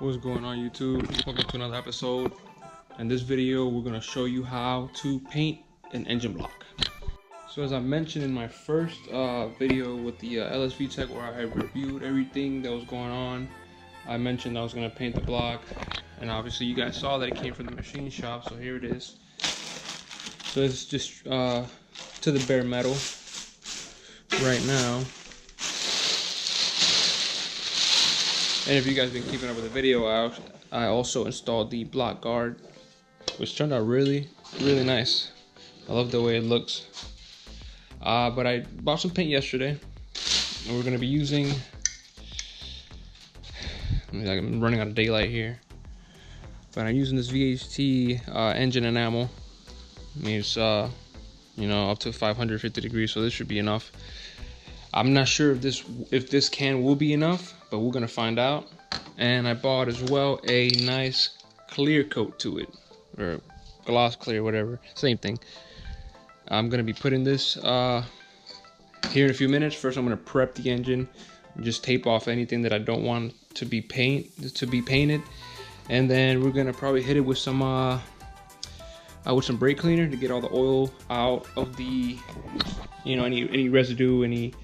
What's going on, YouTube? Welcome to another episode. In this video we're going to show you how to paint an engine block. So as I mentioned in my first video with the LSV Tech, where I reviewed everything that was going on, I mentioned I was going to paint the block, and obviously you guys saw that it came from the machine shop, so here it is. So it's just to the bare metal right now. And if you guys been keeping up with the video, I also installed the block guard, which turned out really nice. I love the way it looks. But I bought some paint yesterday, and we're gonna be using, I'm running out of daylight here, but I'm using this VHT engine enamel. I mean, it's you know, up to 550 degrees, so this should be enough. I'm not sure if this can will be enough, but we're gonna find out. And I bought as well a nice clear coat to it, or gloss clear, whatever, same thing. I'm gonna be putting this here in a few minutes. First, I'm gonna prep the engine, just tape off anything that I don't want to be painted, and then we're gonna probably hit it with some brake cleaner to get all the oil out of the, you know, any residue, any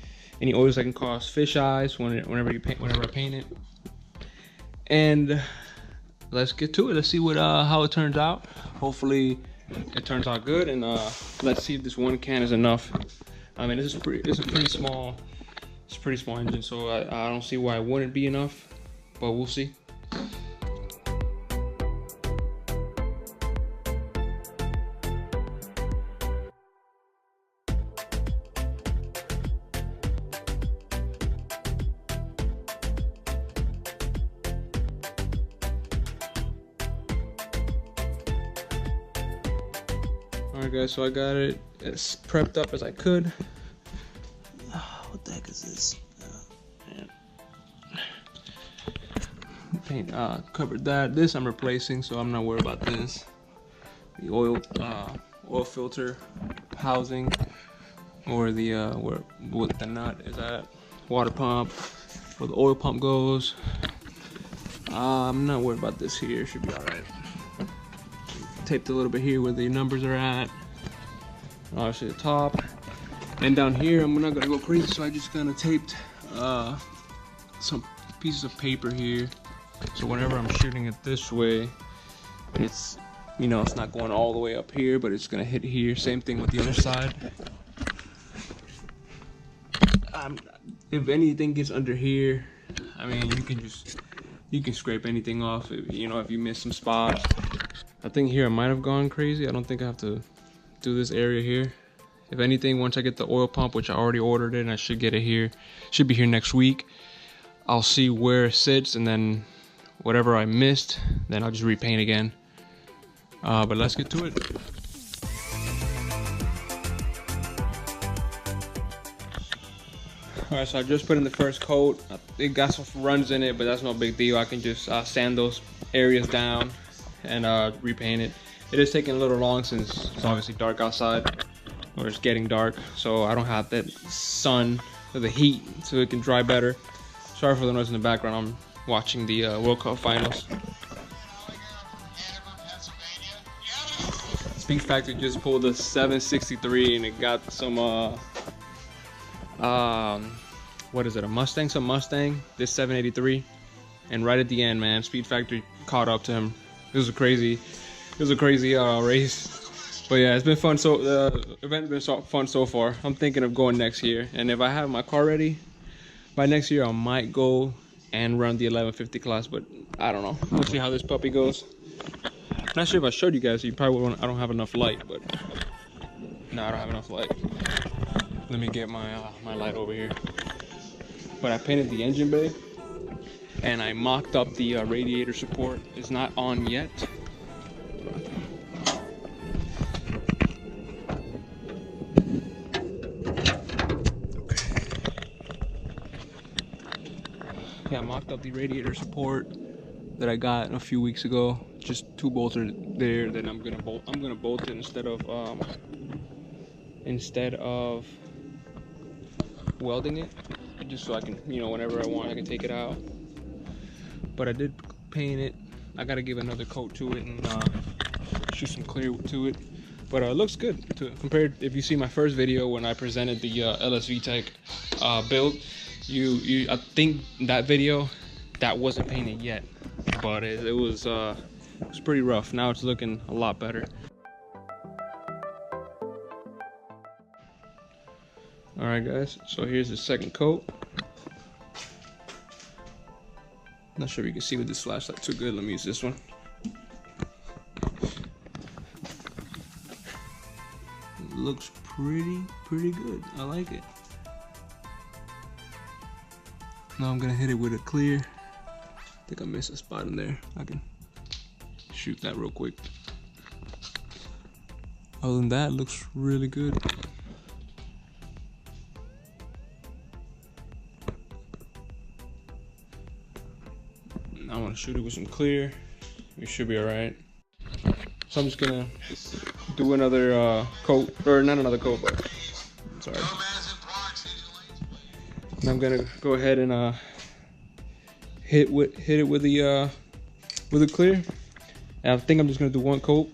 oils that can cause fish eyes whenever I paint it. And let's get to it. Let's see how it turns out. Hopefully it turns out good, and let's see if this one can is enough. I mean, it's a pretty small engine, so I don't see why it wouldn't be enough, but we'll see. Alright guys, so I got it as prepped up as I could. What the heck is this? Paint covered that. This I'm replacing, so I'm not worried about this. The oil filter housing, or the what the nut is at, water pump, where the oil pump goes. I'm not worried about this here. Should be alright. Taped a little bit here where the numbers are at, obviously the top, and down here I'm not gonna go crazy, so I just kind of taped some pieces of paper here, so whenever I'm shooting it this way, it's, you know, it's not going all the way up here, but it's gonna hit here. Same thing with the other side. If anything gets under here, I mean, you can scrape anything off, you know, if you miss some spots. I think here I might have gone crazy. I don't think I have to do this area here. If anything, once I get the oil pump, which I already ordered it, and I should get it here, should be here next week, I'll see where it sits, and then whatever I missed, then I'll just repaint again. But let's get to it. Alright, so I just put in the first coat. It got some runs in it, but that's no big deal. I can just sand those areas down and repaint it. It is taking a little long since it's obviously dark outside, or it's getting dark, so I don't have that sun or the heat, so it can dry better. Sorry for the noise in the background. I'm watching the World Cup finals. Speed Factory just pulled a 763, and it got some what is it, a Mustang? Some Mustang, this 783, and right at the end, man, Speed Factory caught up to him. It was a crazy race, but yeah, it's been fun. So the event's been fun so far. I'm thinking of going next year, and if I have my car ready by next year, I might go and run the 1150 class, but I don't know. We'll see how this puppy goes. I'm not sure if I showed you guys. You probably won't. I don't have enough light, but no, I don't have enough light. Let me get my my light over here. But I painted the engine bay, and I mocked up the radiator support. It's not on yet. Yeah, I mocked up the radiator support that I got a few weeks ago. Just 2 bolts are there. Then I'm gonna bolt it instead of welding it, just so I can, you know, whenever I want, I can take it out. But I did paint it. I gotta give another coat to it and shoot some clear to it. But it looks good compared. If you see my first video when I presented the LSV Tech build, I think that video that wasn't painted yet, but it was pretty rough. Now it's looking a lot better. All right, guys. So here's the second coat. Not sure if you can see with this flashlight too good. Let me use this one. It looks pretty good. I like it. Now I'm gonna hit it with a clear. I think I missed a spot in there. I can shoot that real quick. Other than that, it looks really good. I want to shoot it with some clear. We should be all right. So I'm just gonna do another coat, or not another coat, but sorry. And I'm gonna go ahead and hit it with the clear. And I think I'm just gonna do one coat,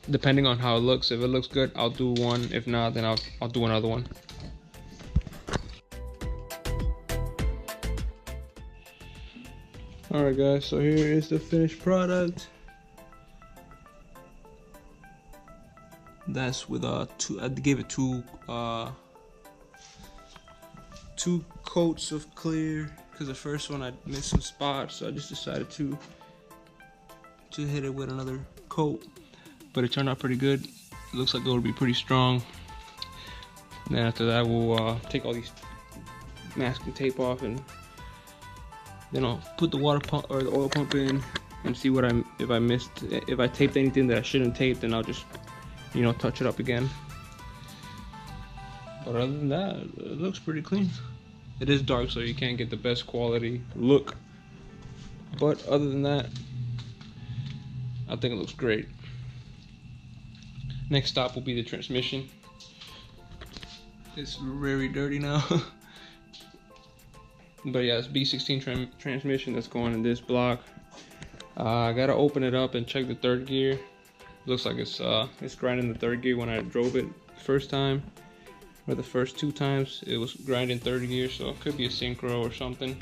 depending on how it looks. If it looks good, I'll do one. If not, then I'll do another one. Alright guys, so here is the finished product. That's with I gave it two coats of clear, because the first one I missed some spots, so I just decided to hit it with another coat. But it turned out pretty good. It looks like it will be pretty strong. And then after that, we'll take all these masking tape off, and then I'll put the water pump or the oil pump in and see what if I taped anything that I shouldn't tape, then I'll just, you know, touch it up again. But other than that, it looks pretty clean. It is dark, so you can't get the best quality look. But other than that, I think it looks great. Next stop will be the transmission. It's very dirty now. But yeah, it's B16 transmission that's going in this block. I gotta open it up and check the third gear. Looks like it's grinding the third gear. When I drove it the first time, or the first two times, it was grinding third gear, so it could be a synchro or something.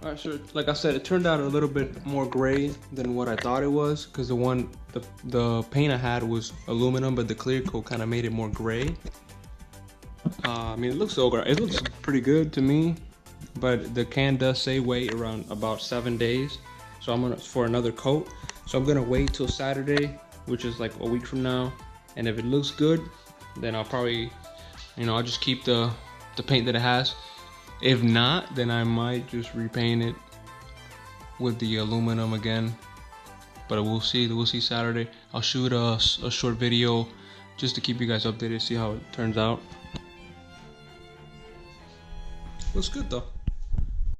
All right, so like I said, it turned out a little bit more gray than what I thought it was, because the paint I had was aluminum, but the clear coat kind of made it more gray. I mean, it looks pretty good to me. But the can does say wait around about 7 days, so I'm gonna for another coat. So I'm gonna wait till Saturday, which is like a week from now, and if it looks good, then I'll probably, you know, I'll just keep the paint that it has. If not, then I might just repaint it with the aluminum again. But we'll see Saturday. I'll shoot a short video just to keep you guys updated, see how it turns out. Looks good though.